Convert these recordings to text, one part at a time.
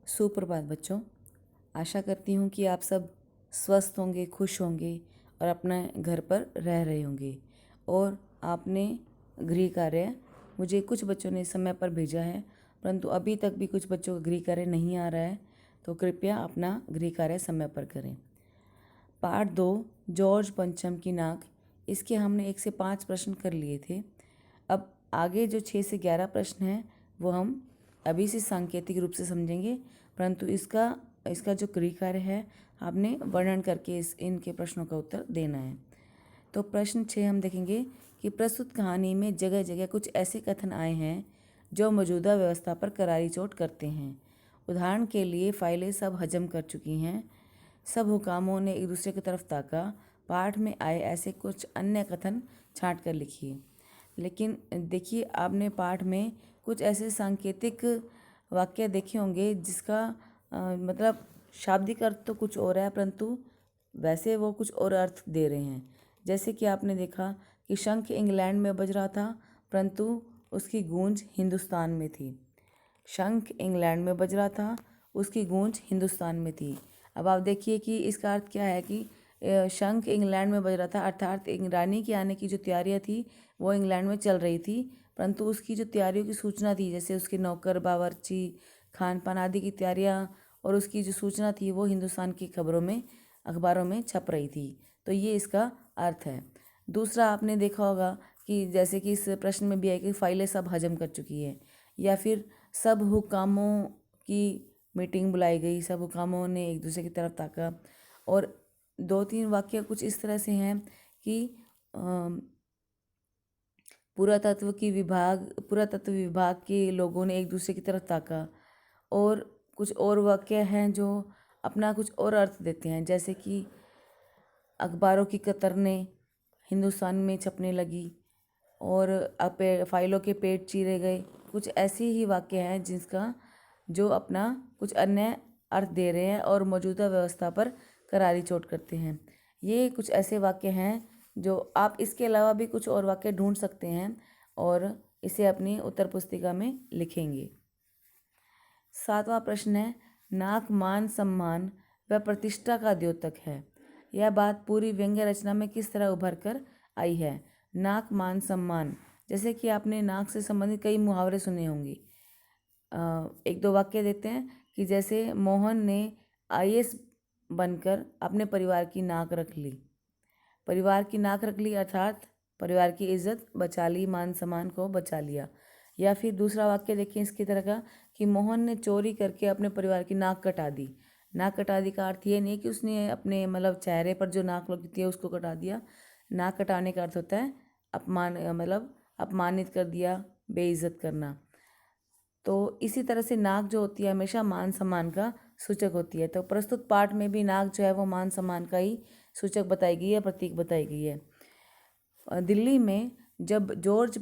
सुप्रभात बच्चों। आशा करती हूँ कि आप सब स्वस्थ होंगे, खुश होंगे और अपने घर पर रह रहे होंगे। और आपने गृह कार्य मुझे कुछ बच्चों ने समय पर भेजा है, परंतु अभी तक भी कुछ बच्चों का गृह कार्य नहीं आ रहा है, तो कृपया अपना गृह कार्य समय पर करें। पार्ट 2 जॉर्ज पंचम की नाक, इसके हमने 1 से 5 प्रश्न कर लिए थे। अब आगे जो 6 से 11 प्रश्न हैं वो हम अभी से सांकेतिक रूप से समझेंगे, परंतु इसका जो गृह कार्य है आपने वर्णन करके इनके प्रश्नों का उत्तर देना है। तो प्रश्न 6 हम देखेंगे कि प्रस्तुत कहानी में जगह जगह कुछ ऐसे कथन आए हैं जो मौजूदा व्यवस्था पर करारी चोट करते हैं। उदाहरण के लिए, फाइलें सब हजम कर चुकी हैं, सब हुकामों ने एक दूसरे की तरफ ताका। पाठ में आए ऐसे कुछ अन्य कथन छांट कर लिखिए। लेकिन देखिए, आपने पाठ में कुछ ऐसे सांकेतिक वाक्य देखे होंगे जिसका मतलब शाब्दिक अर्थ तो कुछ और है, परंतु वैसे वो कुछ और अर्थ दे रहे हैं। जैसे कि आपने देखा कि शंख इंग्लैंड में बज रहा था, परंतु उसकी गूंज हिंदुस्तान में थी। शंख इंग्लैंड में बज रहा था, उसकी गूंज हिंदुस्तान में थी। अब आप देखिए कि इसका अर्थ क्या है कि शंख इंग्लैंड में बज रहा था, अर्थात रानी की आने की जो तैयारियां थी वो इंग्लैंड में चल रही थी, परंतु उसकी जो तैयारियों की सूचना थी, जैसे उसके नौकर, बावर्ची, खान पान आदि की तैयारियां और उसकी जो सूचना थी वो हिंदुस्तान की खबरों में, अखबारों में छप रही थी। तो ये इसका अर्थ है। दूसरा, आपने देखा होगा कि जैसे कि इस प्रश्न में भी है कि फाइलें सब हजम कर चुकी है, या फिर सब हुकामों की मीटिंग बुलाई गई, सब हुकामों ने एक दूसरे की तरफ ताका। और 2-3 वाक्य कुछ इस तरह से हैं कि पुरातत्व विभाग के लोगों ने एक दूसरे की तरफ ताका। और कुछ और वाक्य हैं जो अपना कुछ और अर्थ देते हैं, जैसे कि अखबारों की कतरनें हिंदुस्तान में छपने लगी और फाइलों के पेट चीरे गए। कुछ ऐसे ही वाक्य हैं जिसका जो अपना कुछ अन्य अर्थ दे रहे हैं और मौजूदा व्यवस्था पर करारी चोट करते हैं। ये कुछ ऐसे वाक्य हैं जो आप इसके अलावा भी कुछ और वाक्य ढूंढ सकते हैं और इसे अपनी उत्तर पुस्तिका में लिखेंगे। 7वां प्रश्न है, नाक मान सम्मान व प्रतिष्ठा का द्योतक है। यह बात पूरी व्यंग्य रचना में किस तरह उभर कर आई है। नाक मान सम्मान, जैसे कि आपने नाक से संबंधित कई मुहावरे सुने होंगे। 1-2 वाक्य देते हैं कि जैसे मोहन ने IAS बनकर अपने परिवार की नाक रख ली। परिवार की नाक रख ली अर्थात परिवार की इज्जत बचा ली, मान सम्मान को बचा लिया। या फिर दूसरा वाक्य देखिए इसकी तरह का कि मोहन ने चोरी करके अपने परिवार की नाक कटा दी। नाक कटा दी का अर्थ ये नहीं कि उसने अपने मतलब चेहरे पर जो नाक लगती है उसको कटा दिया। नाक कटाने का अर्थ होता है अपमान, मतलब अपमानित कर दिया, बेइज्जत करना। तो इसी तरह से नाक जो होती है हमेशा मान सम्मान का सूचक होती है। तो प्रस्तुत पाठ में भी नाक जो है वो मान सम्मान का ही सूचक बताई गई है, प्रतीक बताई गई है। दिल्ली में जब जॉर्ज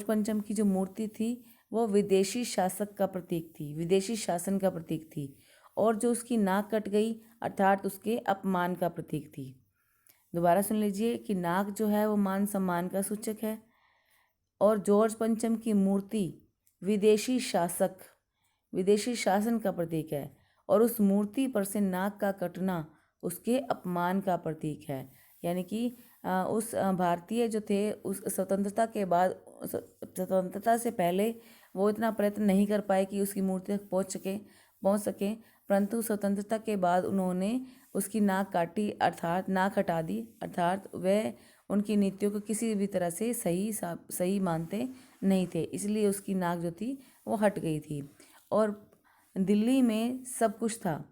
पंचम की जो मूर्ति थी वो विदेशी शासक का प्रतीक थी, विदेशी शासन का प्रतीक थी, और जो उसकी नाक कट गई अर्थात उसके अपमान का प्रतीक थी। दोबारा सुन लीजिए कि नाक जो है वो मान सम्मान का सूचक है और जॉर्ज पंचम की मूर्ति विदेशी शासन का प्रतीक है, और उस मूर्ति पर से नाक का कटना उसके अपमान का प्रतीक है। यानी कि उस भारतीय जो थे उस स्वतंत्रता के बाद, स्वतंत्रता से पहले वो इतना प्रयत्न नहीं कर पाए कि उसकी मूर्ति तक पहुँच सके, परंतु स्वतंत्रता के बाद उन्होंने उसकी नाक काटी अर्थात नाक हटा दी, अर्थात वह उनकी नीतियों को किसी भी तरह से सही मानते नहीं थे, इसलिए उसकी नाक जो थी वो हट गई थी। और दिल्ली में सब कुछ था,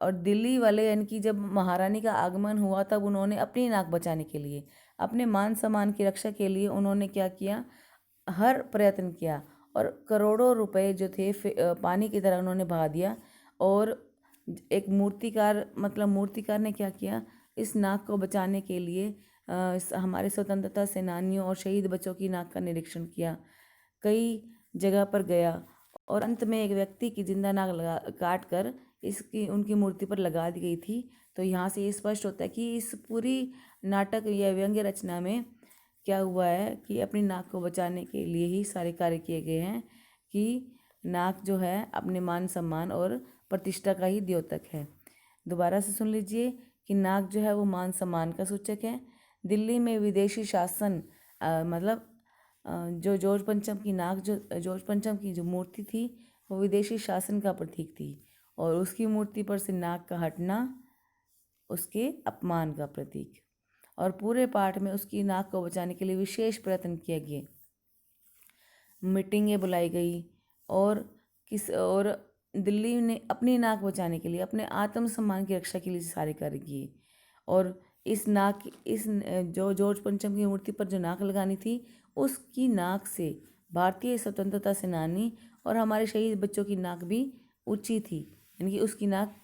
और दिल्ली वाले यानी कि जब महारानी का आगमन हुआ तब उन्होंने अपनी नाक बचाने के लिए, अपने मान सम्मान की रक्षा के लिए उन्होंने क्या किया, हर प्रयत्न किया और करोड़ों रुपए जो थे पानी की तरह उन्होंने बहा दिया। और एक मूर्तिकार ने क्या किया, इस नाक को बचाने के लिए हमारे स्वतंत्रता सेनानियों और शहीद बच्चों की नाक का निरीक्षण किया, कई जगह पर गया और अंत में एक व्यक्ति की जिंदा नाक काट कर उनकी मूर्ति पर लगा दी गई थी। तो यहाँ से ये स्पष्ट होता है कि इस पूरी नाटक या व्यंग्य रचना में क्या हुआ है कि अपनी नाक को बचाने के लिए ही सारे कार्य किए गए हैं कि नाक जो है अपने मान सम्मान और प्रतिष्ठा का ही द्योतक है। दोबारा से सुन लीजिए कि नाक जो है वो मान सम्मान का सूचक है। दिल्ली में विदेशी शासन मतलब जो जॉर्ज पंचम की नाक जो जॉर्ज पंचम की जो मूर्ति थी वो विदेशी शासन का प्रतीक थी और उसकी मूर्ति पर से नाक का हटना उसके अपमान का प्रतीक। और पूरे पाठ में उसकी नाक को बचाने के लिए विशेष प्रयत्न किया गया, मीटिंगें बुलाई गई और दिल्ली ने अपनी नाक बचाने के लिए अपने आत्मसम्मान की रक्षा के लिए सारे कार्य किए। और जो जॉर्ज पंचम की मूर्ति पर जो नाक लगानी थी उसकी नाक से भारतीय स्वतंत्रता सेनानी और हमारे शहीद बच्चों की नाक भी ऊंची थी, यानी कि उसकी नाक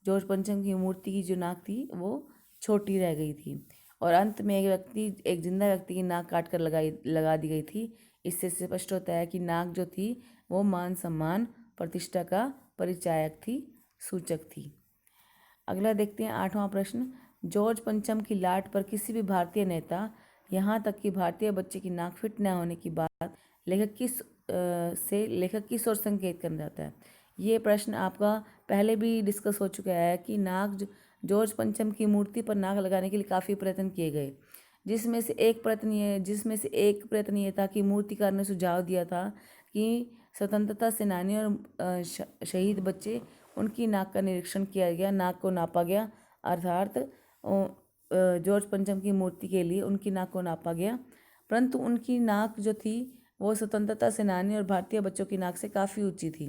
जॉर्ज पंचम की मूर्ति की जो नाक थी वो छोटी रह गई थी। और अंत में एक जिंदा व्यक्ति की नाक काट कर लगा दी गई थी। इससे स्पष्ट होता है कि नाक जो थी वो मान सम्मान प्रतिष्ठा का परिचायक थी, सूचक थी। अगला देखते हैं 8वां प्रश्न। जॉर्ज पंचम की लाट पर किसी भी भारतीय नेता, यहाँ तक कि भारतीय बच्चे की नाक फिट न होने की बात लेखक किस ओर संकेत करना चाहता है। ये प्रश्न आपका पहले भी डिस्कस हो चुका है कि जॉर्ज पंचम की मूर्ति पर नाक लगाने के लिए काफ़ी प्रयत्न किए गए, जिसमें से एक प्रयत्न ये था कि मूर्तिकार ने सुझाव दिया था कि स्वतंत्रता सेनानी और शहीद बच्चे उनकी नाक का निरीक्षण किया गया, नाक को नापा गया, अर्थात जॉर्ज पंचम की मूर्ति के लिए उनकी नाक को नापा गया, परंतु उनकी नाक जो थी वो स्वतंत्रता सेनानी और भारतीय बच्चों की नाक से काफ़ी ऊंची थी।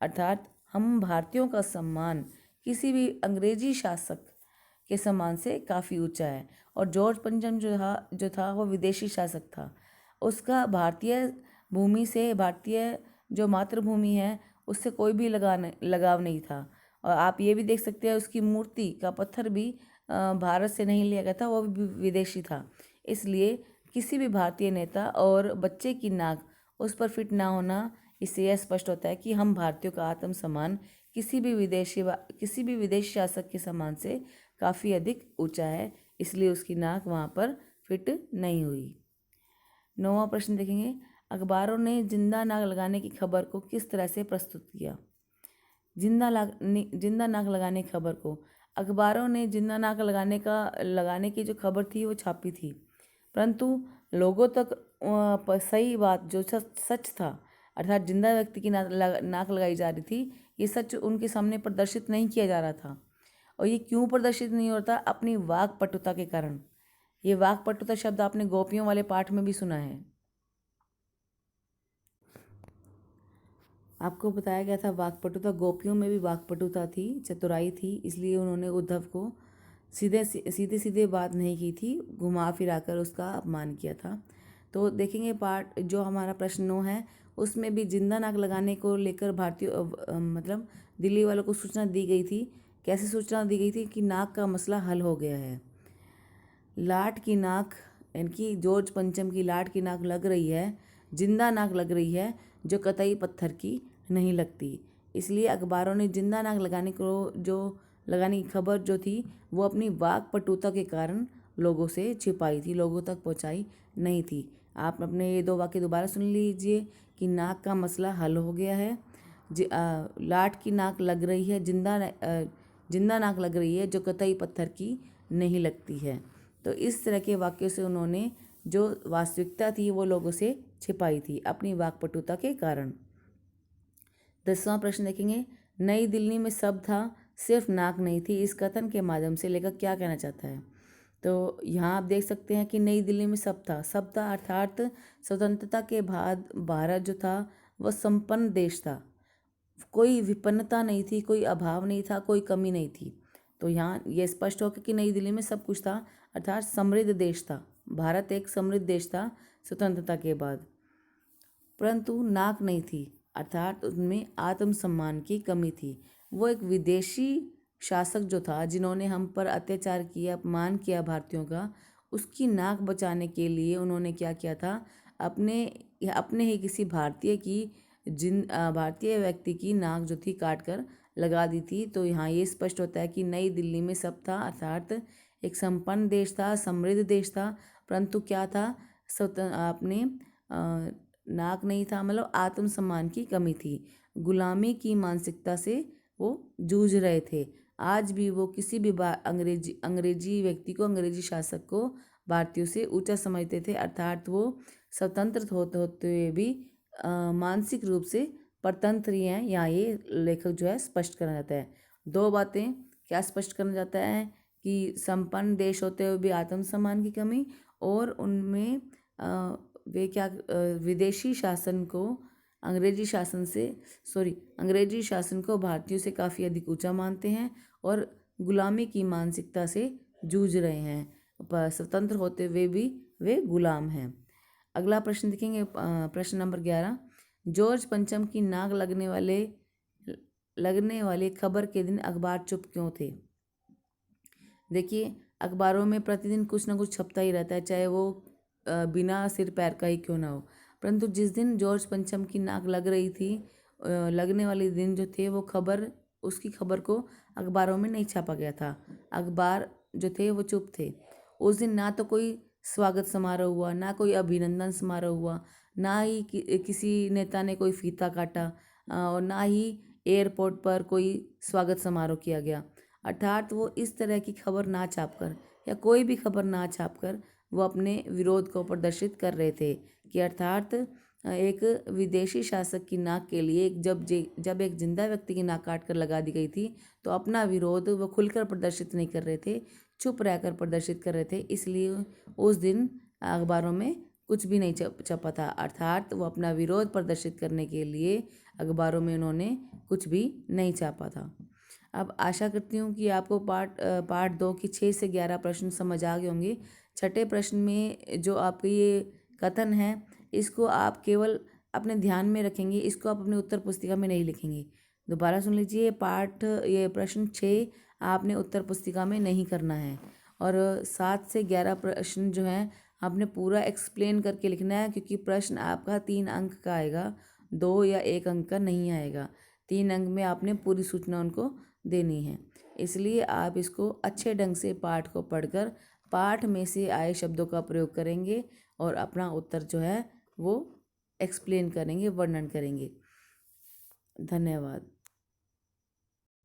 अर्थात हम भारतीयों का सम्मान किसी भी अंग्रेजी शासक के सम्मान से काफ़ी ऊंचा है। और जॉर्ज पंचम जो था वो विदेशी शासक था। उसका भारतीय भूमि से, भारतीय जो मातृभूमि है उससे कोई भी लगाव नहीं था। और आप ये भी देख सकते हैं उसकी मूर्ति का पत्थर भी भारत से नहीं लिया गया था, वो भी विदेशी था। इसलिए किसी भी भारतीय नेता और बच्चे की नाक उस पर फिट ना होना, इससे यह स्पष्ट होता है कि हम भारतीयों का आत्मसम्मान किसी भी विदेशी शासक के सम्मान से काफ़ी अधिक ऊंचा है, इसलिए उसकी नाक वहाँ पर फिट नहीं हुई। 9वां प्रश्न देखेंगे। अखबारों ने जिंदा नाक लगाने की खबर को किस तरह से प्रस्तुत किया। जिंदा नाक लगाने की खबर को अखबारों ने जिंदा नाक लगाने की जो खबर थी वो छापी थी, परंतु लोगों तक सही बात जो सच था, अर्थात जिंदा व्यक्ति की नाक लगाई जा रही थी, ये सच उनके सामने प्रदर्शित नहीं किया जा रहा था। और ये क्यों प्रदर्शित नहीं होता? अपनी वाक पटुता के कारण। ये वाक पटुता शब्द आपने गोपियों वाले पाठ में भी सुना है। आपको बताया गया था वाकपटुता, गोपियों में भी वाकपटुता थी, चतुराई थी, इसलिए उन्होंने उद्धव को सीधे बात नहीं की थी, घुमा फिरा कर उसका अपमान किया था। तो देखेंगे पार्ट जो हमारा प्रश्न 9 है उसमें भी जिंदा नाक लगाने को लेकर मतलब दिल्ली वालों को सूचना दी गई थी। कैसे सूचना दी गई थी कि नाक का मसला हल हो गया है। लाट की नाक, यानी कि जॉर्ज पंचम की लाट की नाक लग रही है, जिंदा नाक लग रही है जो कतई पत्थर की नहीं लगती। इसलिए अखबारों ने जिंदा नाक लगाने की खबर जो थी वो अपनी वाक पटुता के कारण लोगों से छिपाई थी, लोगों तक पहुंचाई नहीं थी। आप अपने ये 2 वाक्य दोबारा सुन लीजिए कि नाक का मसला हल हो गया है, लाट की नाक लग रही है, जिंदा नाक लग रही है जो कतई पत्थर की नहीं लगती है। तो इस तरह के वाक्यों से उन्होंने जो वास्तविकता थी वो लोगों से छिपाई थी अपनी वाकपटुता के कारण। 10वां प्रश्न देखेंगे। नई दिल्ली में सब था, सिर्फ नाक नहीं थी। इस कथन के माध्यम से लेखक क्या कहना चाहता है? तो यहाँ आप देख सकते हैं कि नई दिल्ली में सब था अर्थात स्वतंत्रता के बाद भारत जो था वह संपन्न देश था, कोई विपन्नता नहीं थी, कोई अभाव नहीं था, कोई कमी नहीं थी। तो यहाँ ये स्पष्ट हो गया कि नई दिल्ली में सब कुछ था, अर्थात समृद्ध देश था। भारत एक समृद्ध देश था स्वतंत्रता के बाद, परंतु नाक नहीं थी, अर्थात उनमें आत्मसम्मान की कमी थी। वो एक विदेशी शासक जो था जिन्होंने हम पर अत्याचार किया, अपमान किया भारतीयों का, उसकी नाक बचाने के लिए उन्होंने क्या किया था, अपने ही किसी भारतीय व्यक्ति की नाक जो थी काट कर लगा दी थी। तो यहाँ ये स्पष्ट होता है कि नई दिल्ली में सब था अर्थात एक संपन्न देश था, समृद्ध देश था, परंतु क्या था, अपने नाक नहीं था, मतलब आत्मसम्मान की कमी थी। गुलामी की मानसिकता से वो जूझ रहे थे। आज भी वो किसी भी अंग्रेजी व्यक्ति को, अंग्रेजी शासक को भारतीयों से ऊंचा समझते थे। अर्थात वो स्वतंत्र होते होते हुए भी मानसिक रूप से परतंत्र ही हैं। यहाँ ये लेखक जो है स्पष्ट करना चाहता है। दो बातें क्या स्पष्ट करना चाहता है कि संपन्न देश होते हुए भी आत्मसम्मान की कमी, और उनमें वे क्या विदेशी शासन को अंग्रेजी शासन को भारतीयों से काफ़ी अधिक ऊंचा मानते हैं और गुलामी की मानसिकता से जूझ रहे हैं। पर स्वतंत्र होते हुए भी वे गुलाम हैं। अगला प्रश्न देखेंगे, प्रश्न नंबर 11। जॉर्ज पंचम की नाक लगने वाली खबर के दिन अखबार चुप क्यों थे? देखिए, अखबारों में प्रतिदिन कुछ ना कुछ छपता ही रहता है, चाहे वो बिना सिर पैर का ही क्यों ना हो। परंतु जिस दिन जॉर्ज पंचम की नाक लग रही थी, लगने वाले दिन जो थे, वो उसकी खबर को अखबारों में नहीं छापा गया था। अखबार जो थे वो चुप थे। उस दिन ना तो कोई स्वागत समारोह हुआ, ना कोई अभिनंदन समारोह हुआ, ना ही किसी नेता ने कोई फीता काटा, और ना ही एयरपोर्ट पर कोई स्वागत समारोह किया गया। अर्थात वो इस तरह की खबर ना छापकर, या कोई भी खबर ना छापकर, वो अपने विरोध को प्रदर्शित कर रहे थे कि अर्थात एक विदेशी शासक की नाक के लिए जब एक जिंदा व्यक्ति की नाक काट कर लगा दी गई थी, तो अपना विरोध वो खुलकर प्रदर्शित नहीं कर रहे थे, चुप रहकर प्रदर्शित कर रहे थे। इसलिए उस दिन अखबारों में कुछ भी नहीं छपा था। अर्थात वो अपना विरोध प्रदर्शित करने के लिए अखबारों में उन्होंने कुछ भी नहीं छापा था। अब आशा करती हूँ कि आपको पार्ट 2 की 6 से 11 प्रश्न समझ आ गए होंगे। छठे प्रश्न में जो आपके ये कथन है, इसको आप केवल अपने ध्यान में रखेंगे, इसको आप अपने उत्तर पुस्तिका में नहीं लिखेंगे। दोबारा सुन लीजिए, ये प्रश्न 6 आपने उत्तर पुस्तिका में नहीं करना है, और 7 से 11 प्रश्न जो हैं आपने पूरा एक्सप्लेन करके लिखना है, क्योंकि प्रश्न आपका 3 अंक का आएगा, 2 या 1 अंक का नहीं आएगा। 3 अंक में आपने पूरी सूचना उनको देनी है। इसलिए आप इसको अच्छे ढंग से पाठ को पढ़कर पाठ में से आए शब्दों का प्रयोग करेंगे और अपना उत्तर जो है वो एक्सप्लेन करेंगे, वर्णन करेंगे। धन्यवाद।